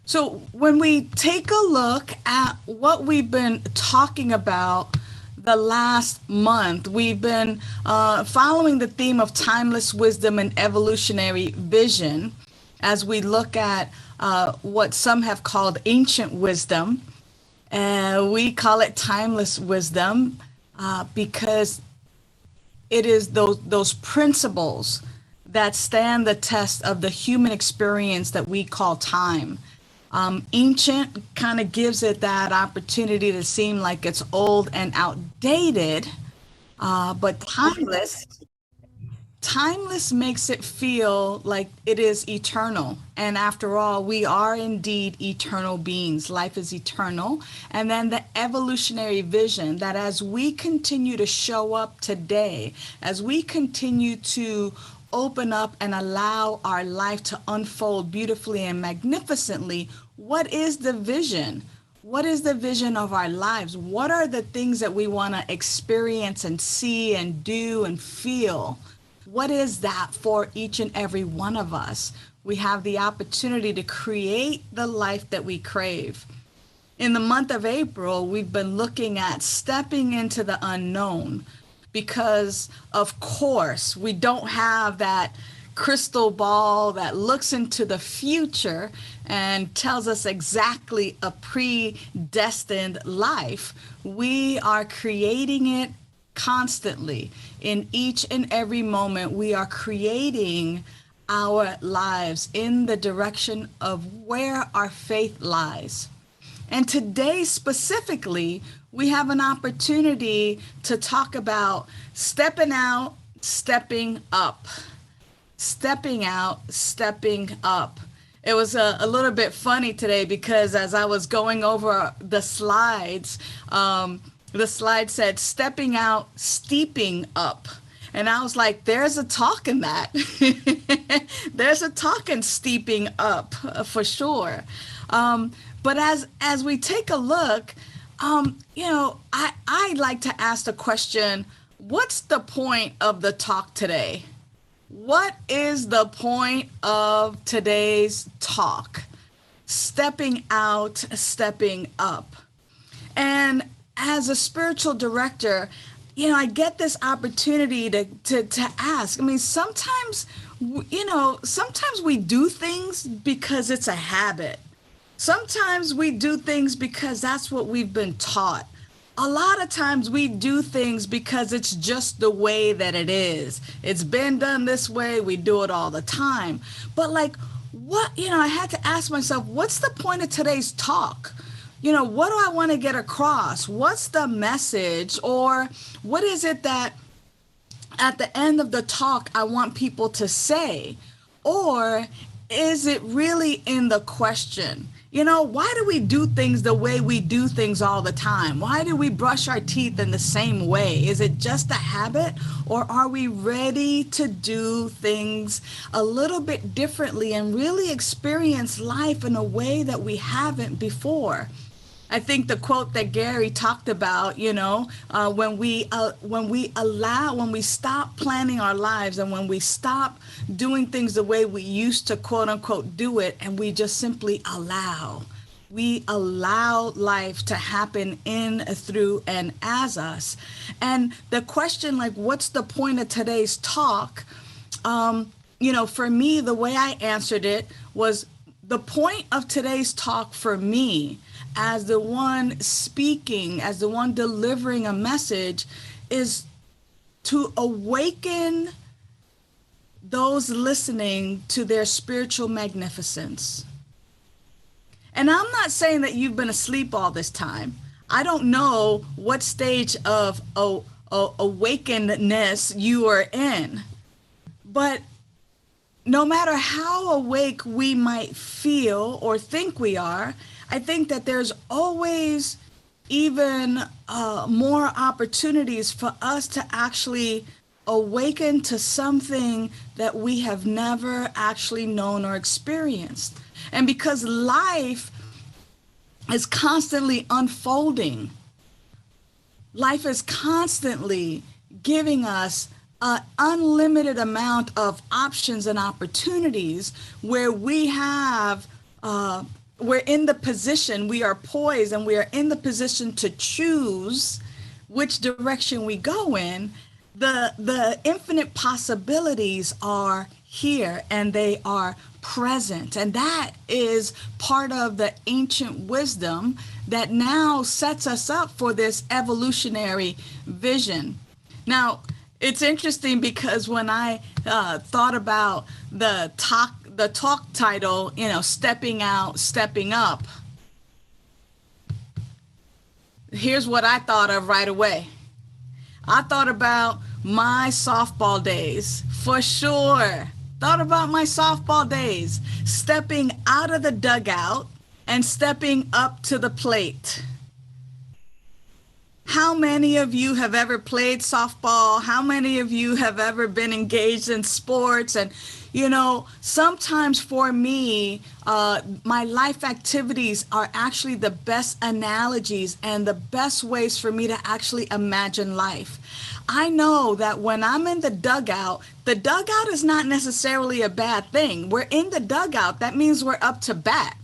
So, when we take a look at what we've been talking about the last month, we've been following the theme of timeless wisdom and evolutionary vision as we look at what some have called ancient wisdom. We call it timeless wisdom because it is those principles that stand the test of the human experience that we call time. Ancient kind of gives it that opportunity to seem like it's old and outdated, but timeless makes it feel like it is eternal. And after all, we are indeed eternal beings. Life is eternal. And then the evolutionary vision that as we continue to show up today, as we continue to open up and allow our life to unfold beautifully and magnificently, what is the vision? What is the vision of our lives? What are the things that we want to experience and see and do and feel? What is that for each and every one of us? We have the opportunity to create the life that we crave. In the month of April, we've been looking at stepping into the unknown because, of course, we don't have that crystal ball that looks into the future and tells us exactly a predestined life. We are creating it constantly. In each and every moment, we are creating our lives in the direction of where our faith lies. And today, specifically, we have an opportunity to talk about stepping out, stepping up. Stepping out, stepping up. It was a little bit funny today because as I was going over the slide said stepping out, steeping up. And I was like, there's a talk in that. There's a talk in steeping up for sure. But as we take a look, I like to ask the question, what's the point of the talk today? What is the point of today's talk? Stepping out, stepping up. And as a spiritual director, I get this opportunity to ask. I mean, sometimes we do things because it's a habit. Sometimes we do things because that's what we've been taught. A lot of times we do things because it's just the way that it is. It's been done this way. We do it all the time. But I had to ask myself, what's the point of today's talk? What do I want to get across? What's the message? Or what is it that at the end of the talk I want people to say? Or is it really in the question? Why do we do things the way we do things all the time? Why do we brush our teeth in the same way? Is it just a habit, or are we ready to do things a little bit differently and really experience life in a way that we haven't before? I think the quote that Gary talked about, when we stop planning our lives and when we stop doing things the way we used to quote unquote do it, and we just simply we allow life to happen in, through, and as us. And the question, what's the point of today's talk? For me, the way I answered it was the point of today's talk for me as the one speaking, as the one delivering a message, is to awaken those listening to their spiritual magnificence. And I'm not saying that you've been asleep all this time. I don't know what stage of awakenedness you are in. But no matter how awake we might feel or think we are, I think that there's always even more opportunities for us to actually awaken to something that we have never actually known or experienced. And because life is constantly unfolding, life is constantly giving us an unlimited amount of options and opportunities where we have we're in the position, we are poised, and we are in the position to choose which direction we go in. The infinite possibilities are here, and they are present, and that is part of the ancient wisdom that now sets us up for this evolutionary vision. Now, it's interesting because when I thought about the talk title, stepping out, stepping up, here's what I thought of right away. I thought about my softball days, for sure. Thought about my softball days, stepping out of the dugout and stepping up to the plate. How many of you have ever played softball? How many of you have ever been engaged in sports? And, sometimes for me, my life activities are actually the best analogies and the best ways for me to actually imagine life. I know that when I'm in the dugout is not necessarily a bad thing. We're in the dugout. That means we're up to bat.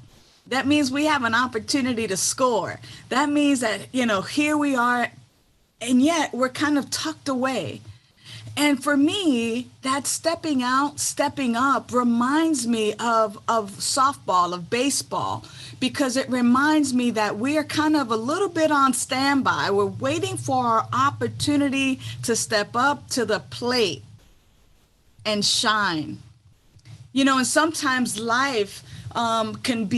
That means we have an opportunity to score. That means that, here we are, and yet we're kind of tucked away. And for me, that stepping out, stepping up reminds me of softball, of baseball, because it reminds me that we are kind of a little bit on standby. We're waiting for our opportunity to step up to the plate and shine. And sometimes life can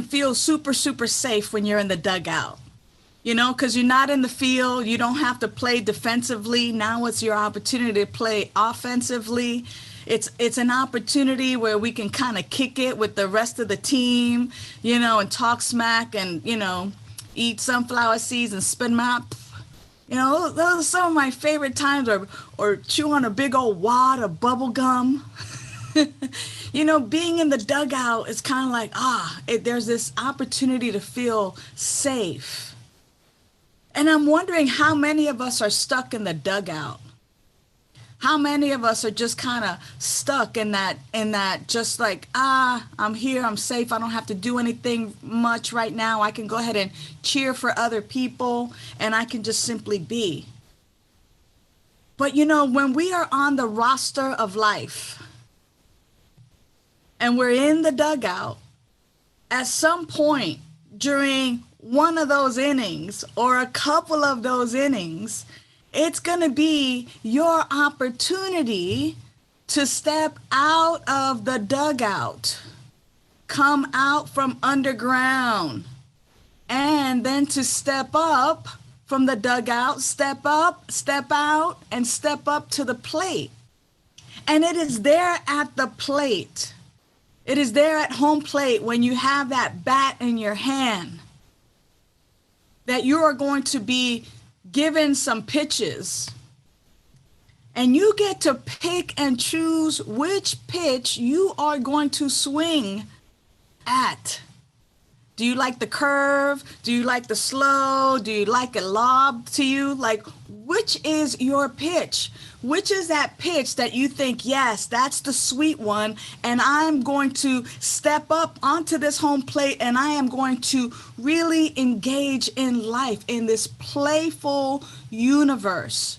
feel super, super safe when you're in the dugout. Because you're not in the field, you don't have to play defensively. Now it's your opportunity to play offensively. It's an opportunity where we can kind of kick it with the rest of the team, and talk smack and, eat sunflower seeds and spit them out. Those are some of my favorite times, or chew on a big old wad of bubble gum. Being in the dugout is kind of like, there's this opportunity to feel safe. And I'm wondering how many of us are stuck in the dugout. How many of us are just kind of stuck in that just like, I'm here, I'm safe, I don't have to do anything much right now. I can go ahead and cheer for other people, and I can just simply be. But when we are on the roster of life and we're in the dugout, at some point during one of those innings or a couple of those innings, it's going to be your opportunity to step out of the dugout, come out from underground, and then to step up from the dugout, step up, step out, and step up to the plate. And it is there at the plate. It is there at home plate when you have that bat in your hand that you are going to be given some pitches. And you get to pick and choose which pitch you are going to swing at. Do you like the curve? Do you like the slow? Do you like a lob to you? Like, which is your pitch? Which is that pitch that you think, yes, that's the sweet one, and I'm going to step up onto this home plate and I am going to really engage in life in this playful universe.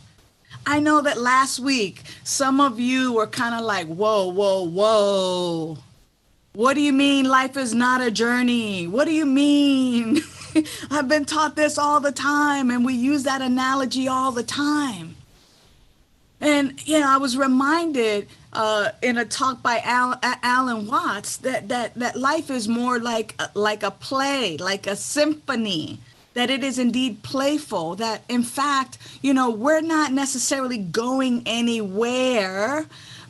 I know that last week, some of you were kind of like, whoa, whoa, whoa. What do you mean life is not a journey? What do you mean? I've been taught this all the time, and we use that analogy all the time. And, I was reminded in a talk by Alan Watts that life is more like a play, like a symphony, that it is indeed playful, that in fact, we're not necessarily going anywhere,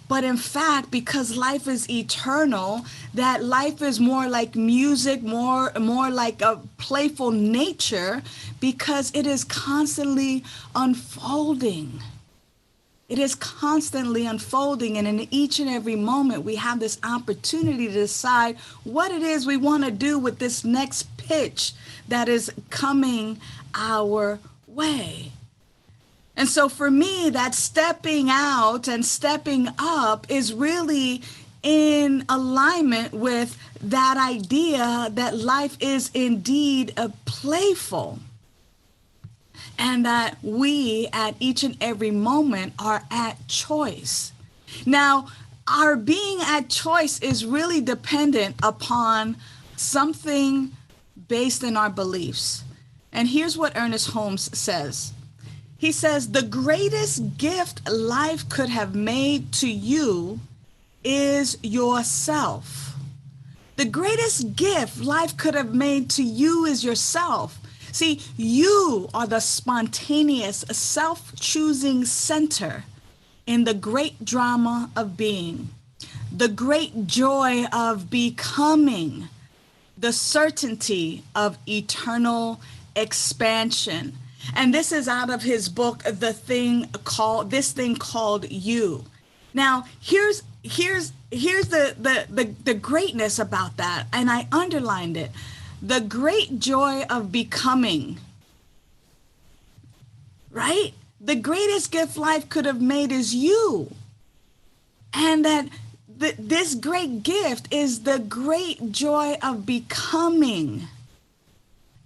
but in fact, because life is eternal, that life is more like music, more like a playful nature, because it is constantly unfolding. It is constantly unfolding, and in each and every moment, we have this opportunity to decide what it is we want to do with this next pitch that is coming our way. And so for me, that stepping out and stepping up is really in alignment with that idea that life is indeed a playful, and that we at each and every moment are at choice. Now, our being at choice is really dependent upon something based in our beliefs. And here's what Ernest Holmes says. He says, the greatest gift life could have made to you is yourself. The greatest gift life could have made to you is yourself. See, you are the spontaneous, self-choosing center in the great drama of being, the great joy of becoming, the certainty of eternal expansion. And this is out of his book, This Thing Called You. Now, here's the greatness about that, and I underlined it. The great joy of becoming, right? The greatest gift life could have made is you. And that this great gift is the great joy of becoming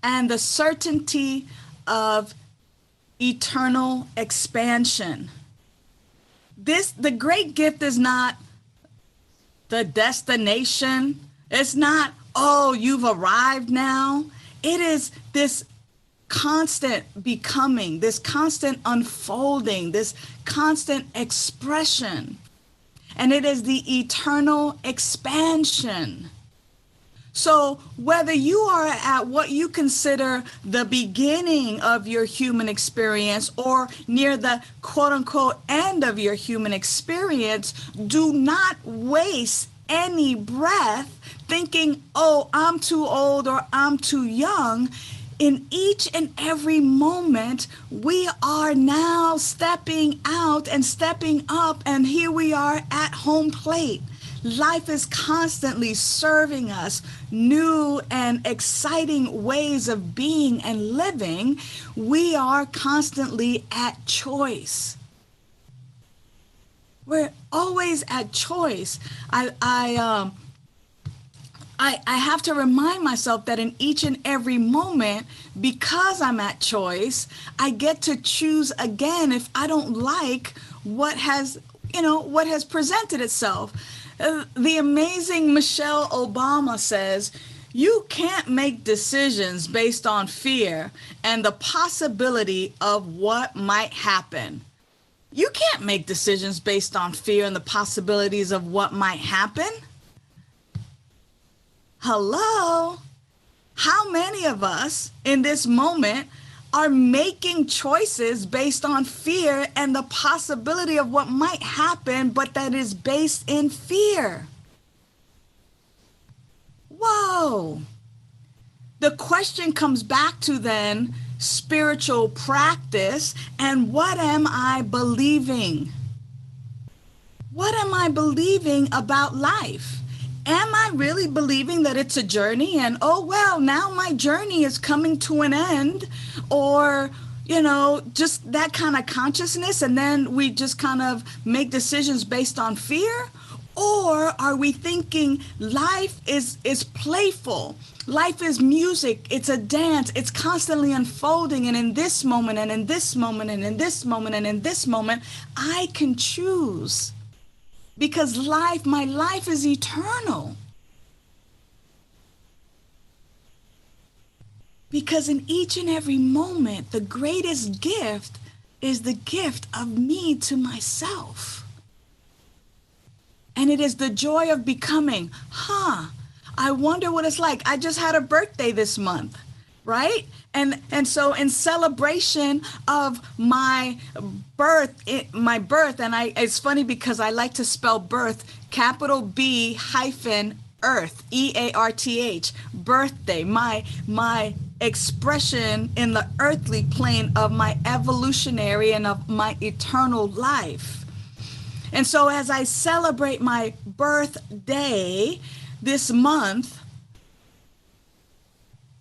and the certainty of eternal expansion. The great gift is not the destination. It's not, oh, you've arrived now. It is this constant becoming, this constant unfolding, this constant expression. And it is the eternal expansion. So whether you are at what you consider the beginning of your human experience or near the quote unquote end of your human experience, do not waste any breath thinking, oh, I'm too old or I'm too young. In each and every moment, we are now stepping out and stepping up, and here we are at home plate. Life is constantly serving us new and exciting ways of being and living. We are constantly at choice. We're always at choice. I have to remind myself that in each and every moment, because I'm at choice, I get to choose again if I don't like what has presented itself. The amazing Michelle Obama says, you can't make decisions based on fear and the possibility of what might happen. You can't make decisions based on fear and the possibilities of what might happen. Hello? How many of us in this moment are making choices based on fear and the possibility of what might happen, but that is based in fear? Whoa. The question comes back to then spiritual practice and what am I believing? What am I believing about life? Am I really believing that it's a journey and, oh, well, now my journey is coming to an end? Or, just that kind of consciousness, and then we just kind of make decisions based on fear? Or are we thinking life is playful? Life is music. It's a dance. It's constantly unfolding. And in this moment, and in this moment, and in this moment, and in this moment, I can choose. Because my life is eternal. Because in each and every moment, the greatest gift is the gift of me to myself. And it is the joy of becoming, I wonder what it's like. I just had a birthday this month, right? And so in celebration of my birth, and it's funny because I like to spell birth, capital B hyphen earth, EARTH, birthday, my expression in the earthly plane of my evolutionary and of my eternal life. And so as I celebrate my birthday this month,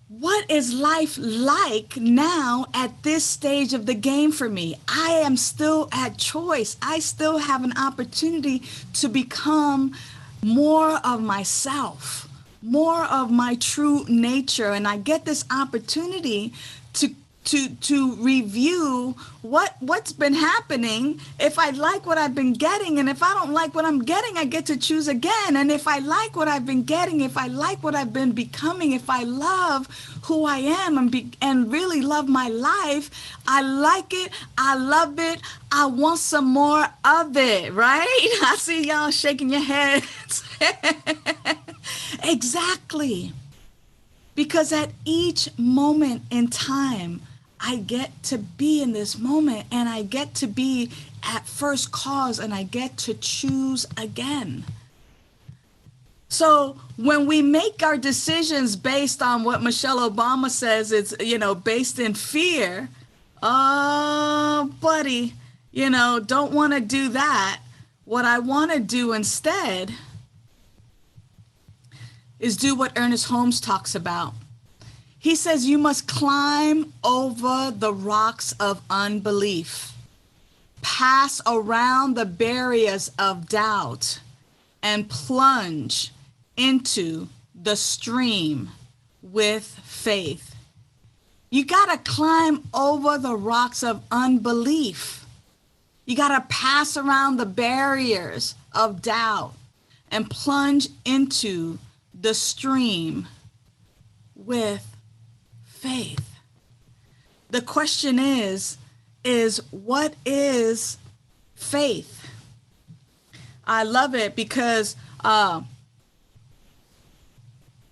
what is life like now at this stage of the game for me? I am still at choice. I still have an opportunity to become more of myself, more of my true nature. And I get this opportunity to review what's been happening, if I like what I've been getting, and if I don't like what I'm getting, I get to choose again. And if I like what I've been getting, if I like what I've been becoming, if I love who I am and really love my life, I like it, I love it, I want some more of it, right? I see y'all shaking your heads. Exactly. Because at each moment in time, I get to be in this moment, and I get to be at first cause, and I get to choose again. So when we make our decisions based on what Michelle Obama says, it's, based in fear, buddy, don't want to do that. What I want to do instead is do what Ernest Holmes talks about. He says you must climb over the rocks of unbelief, pass around the barriers of doubt, and plunge into the stream with faith. You got to climb over the rocks of unbelief. You got to pass around the barriers of doubt and plunge into the stream with faith. The question is what is faith? I love it because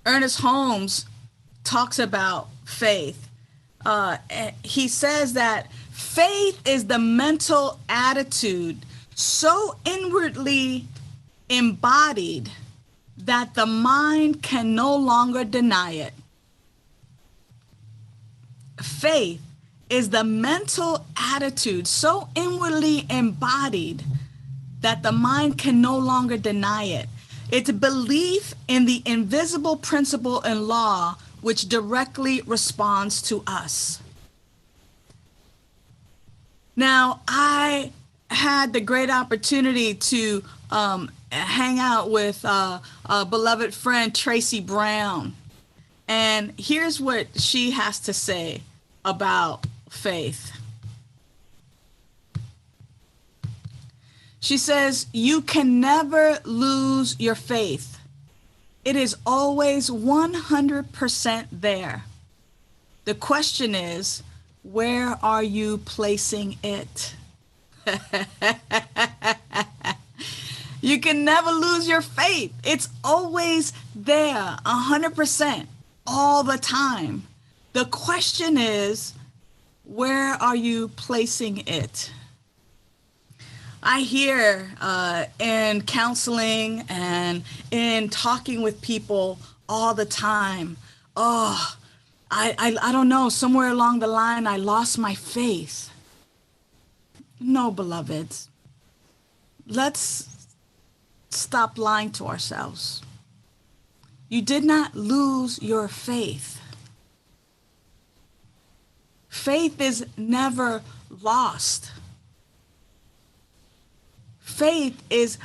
Ernest Holmes talks about faith. He says that faith is the mental attitude so inwardly embodied that the mind can no longer deny it. Faith is the mental attitude so inwardly embodied that the mind can no longer deny it. It's belief in the invisible principle and law which directly responds to us. Now, I had the great opportunity to hang out with a beloved friend, Tracy Brown. And here's what she has to say about faith. She says, you can never lose your faith. It is always 100% there. The question is, where are you placing it? You can never lose your faith. It's always there, 100%, all the time. The question is, where are you placing it? I hear in counseling and in talking with people all the time, I don't know, somewhere along the line, I lost my faith. No, beloveds, let's stop lying to ourselves. You did not lose your faith. Faith is never lost. Faith is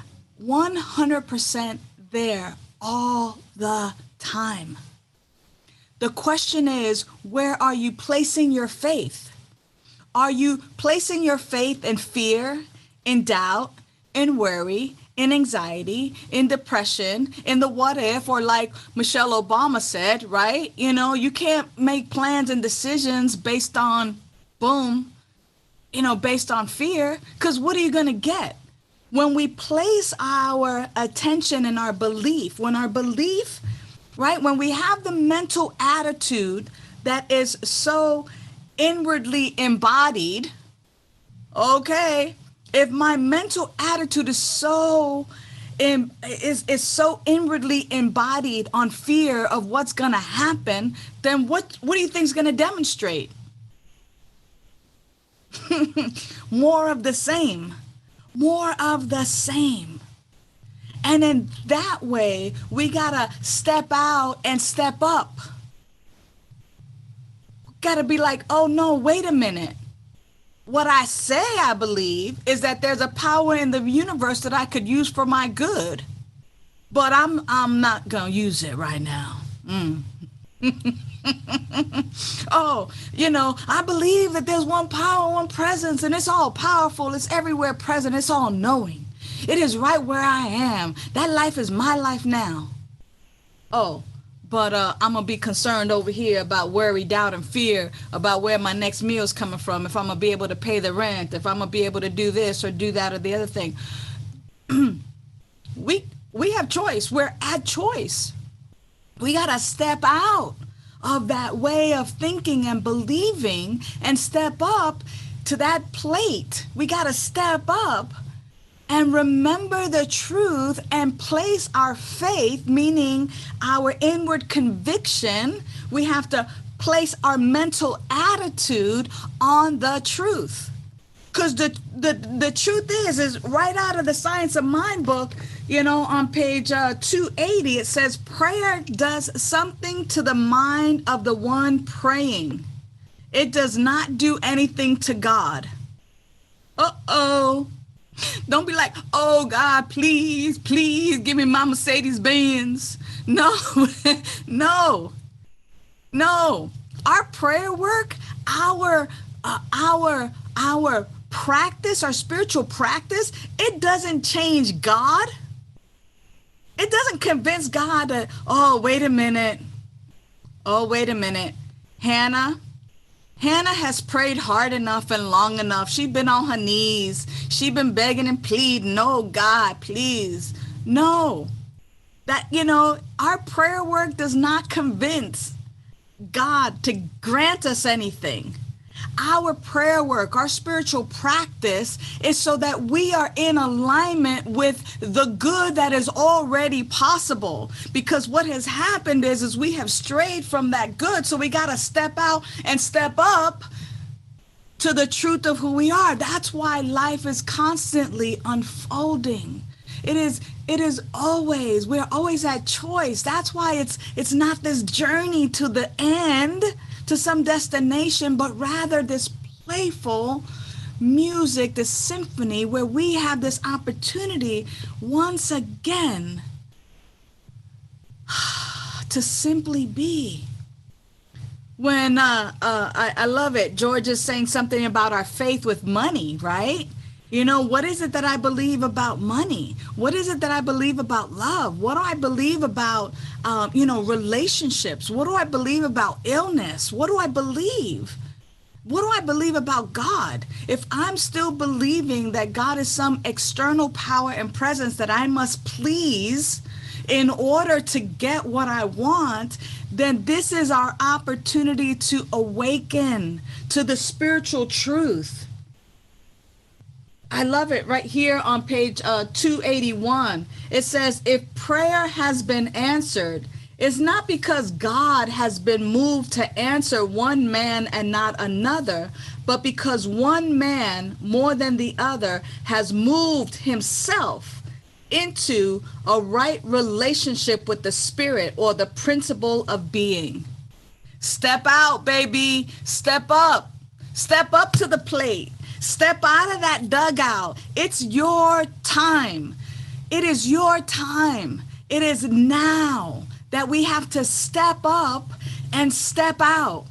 100% there all the time. The question is, where are you placing your faith? Are you placing your faith in fear, in doubt, in worry, in anxiety, in depression, in the what if, or like Michelle Obama said, right? You can't make plans and decisions based on, based on fear, because what are you going to get? When we place our attention and our belief, when we have the mental attitude that is so inwardly embodied, okay, if my mental attitude is so inwardly embodied on fear of what's going to happen, then what do you think is going to demonstrate? More of the same. More of the same. And in that way, we got to step out and step up. Got to be like, oh no, wait a minute. What I say I believe is that there's a power in the universe that I could use for my good. but I'm not gonna use it right now. Oh, I believe that there's one power, one presence, and it's all powerful. It's everywhere present. It's all knowing. It is right where I am. That life is my life now. Oh, but I'm going to be concerned over here about worry, doubt, and fear about where my next meal's coming from, if I'm going to be able to pay the rent, if I'm going to be able to do this or do that or the other thing. We have choice. We're at choice. We got to step out of that way of thinking and believing and step up to that plate. We got to step up and remember the truth and place our faith, meaning our inward conviction. We have to place our mental attitude on the truth. Because the truth is right out of the Science of Mind book, on page 280, it says prayer does something to the mind of the one praying. It does not do anything to God. Uh-oh. Don't be like, oh, God, please, please give me my Mercedes Benz. No, no. Our prayer work, our practice, our spiritual practice, it doesn't change God. It doesn't convince God that, oh, wait a minute. Hannah has prayed hard enough and long enough. She's been on her knees. She's been begging and pleading. No, God, please. No. That, our prayer work does not convince God to grant us anything. Our prayer work, our spiritual practice is so that we are in alignment with the good that is already possible. Because what has happened is we have strayed from that good. So we got to step out and step up to the truth of who we are. That's why life is constantly unfolding. It is always, we're always at choice. That's why it's not this journey to the end, to some destination, but rather this playful music, this symphony where we have this opportunity once again to simply be. When I love it, George is saying something about our faith with money, right? What is it that I believe about money? What is it that I believe about love? What do I believe about, relationships? What do I believe about illness? What do I believe? What do I believe about God? If I'm still believing that God is some external power and presence that I must please in order to get what I want, then this is our opportunity to awaken to the spiritual truth. I love it right here on page 281. It says, if prayer has been answered, it's not because God has been moved to answer one man and not another, but because one man more than the other has moved himself into a right relationship with the Spirit or the principle of being. Step out, baby. Step up. Step up to the plate. Step out of that dugout. It's your time. It is your time. It is now that we have to step up and step out.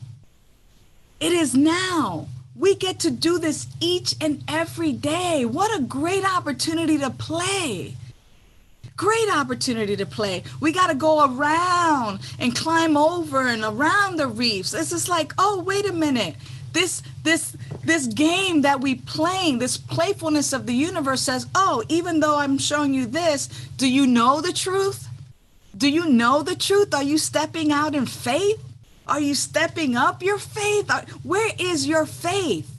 It is now. We get to do this each and every day. What a great opportunity to play. Great opportunity to play. We got to go around and climb over and around the reefs. It's just like, oh, wait a minute. This game that we playing, this playfulness of the universe says, oh, even though I'm showing you this, do you know the truth? Do you know the truth? Are you stepping out in faith? Are you stepping up your faith? Where is your faith?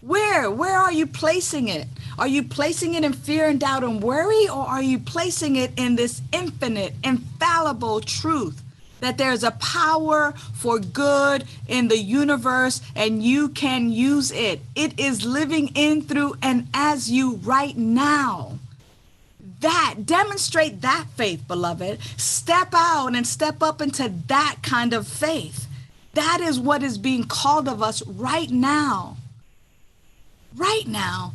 Where are you placing it? Are you placing it in fear and doubt and worry, or are you placing it in this infinite, infallible truth that there's a power for good in the universe and you can use it? It is living in, through, and as you right now. Demonstrate that faith, beloved. Step out and step up into that kind of faith. That is what is being called of us right now. Right now,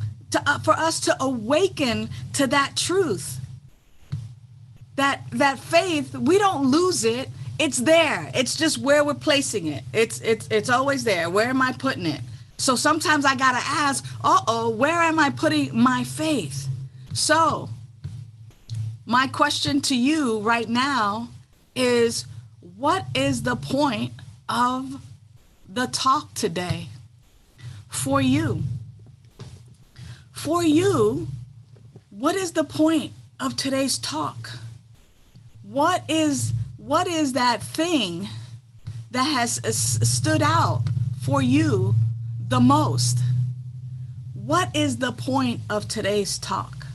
for us to awaken to that truth. that faith, we don't lose it. It's there. It's just where we're placing it. It's always there. Where am I putting it? So sometimes I got to ask, where am I putting my faith? So my question to you right now is, what is the point of the talk today for you? For you, what is the point of today's talk? What is that thing that has stood out for you the most? What is the point of today's talk?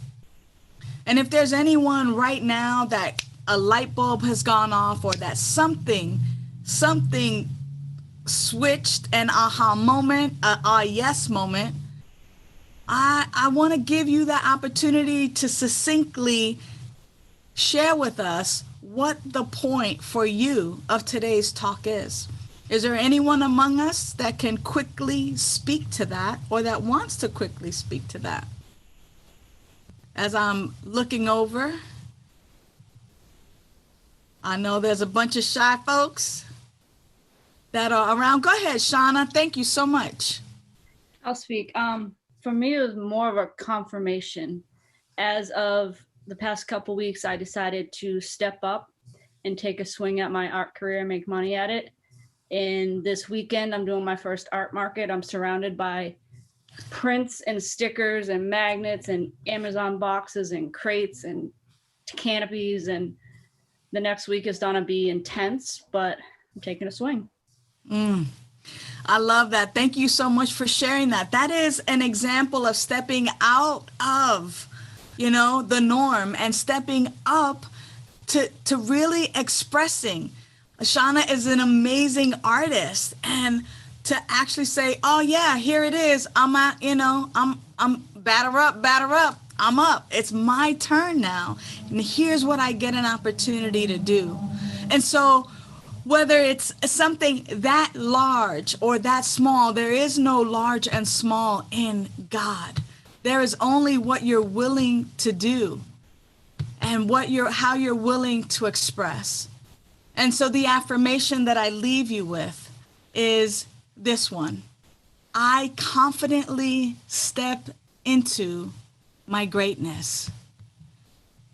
And if there's anyone right now that a light bulb has gone off, or that something switched, an aha moment, a yes moment, I want to give you the opportunity to succinctly share with us what the point for you of today's talk is. Is there anyone among us that can quickly speak to that, or that wants to quickly speak to that? As I'm looking over, I know there's a bunch of shy folks that are around. Go ahead, Shauna. Thank you so much. I'll speak. For me, it was more of a confirmation. As of the past couple weeks, I decided to step up and take a swing at my art career and make money at it. And this weekend, I'm doing my first art market. I'm surrounded by prints and stickers and magnets and Amazon boxes and crates and canopies. And the next week is going to be intense, but I'm taking a swing. I love that. Thank you so much for sharing that. That is an example of stepping out of, the norm, and stepping up to really expressing. Shauna is an amazing artist, and to actually say, oh yeah, here it is. I'm at, I'm batter up. I'm up. It's my turn now. And here's what I get an opportunity to do. And so whether it's something that large or that small, there is no large and small in God. There is only what you're willing to do, and how you're willing to express. And so the affirmation that I leave you with is this one: I confidently step into my greatness.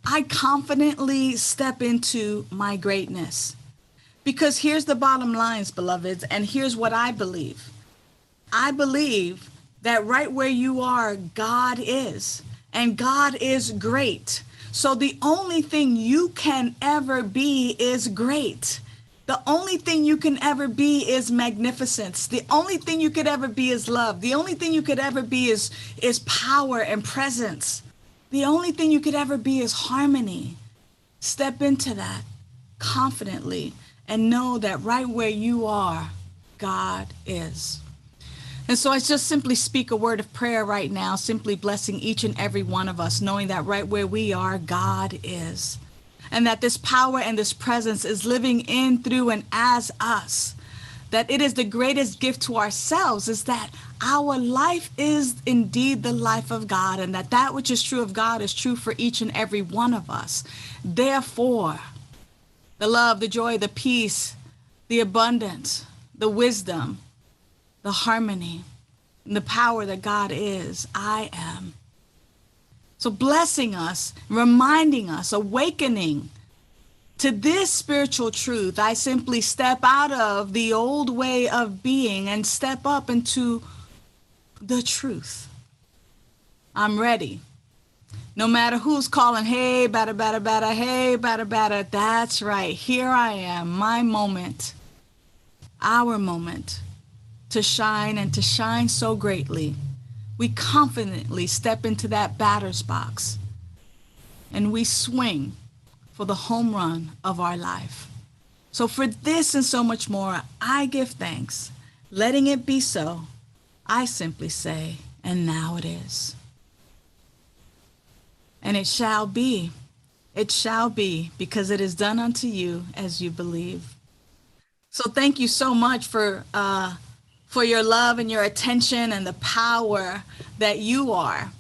I confidently step into my greatness. Because here's the bottom lines, beloveds, and here's what I believe. I believe that right where you are, God is, and God is great. So the only thing you can ever be is great. The only thing you can ever be is magnificence. The only thing you could ever be is love. The only thing you could ever be is power and presence. The only thing you could ever be is harmony. Step into that confidently and know that right where you are, God is. And so I just simply speak a word of prayer right now, simply blessing each and every one of us, knowing that right where we are, God is. And that this power and this presence is living in, through, and as us. That it is the greatest gift to ourselves, is that our life is indeed the life of God, and that which is true of God is true for each and every one of us. Therefore, the love, the joy, the peace, the abundance, the wisdom, the harmony, and the power that God is, I am. So blessing us, reminding us, awakening to this spiritual truth, I simply step out of the old way of being and step up into the truth. I'm ready. No matter who's calling, hey, batter, batter, batter, hey, batter, batter. That's right. Here I am, my moment, our moment to shine, and to shine so greatly. We confidently step into that batter's box and we swing for the home run of our life. So for this and so much more, I give thanks. Letting it be so, I simply say, and now it is. And it shall be, because it is done unto you as you believe. So thank you so much for your love and your attention and the power that you are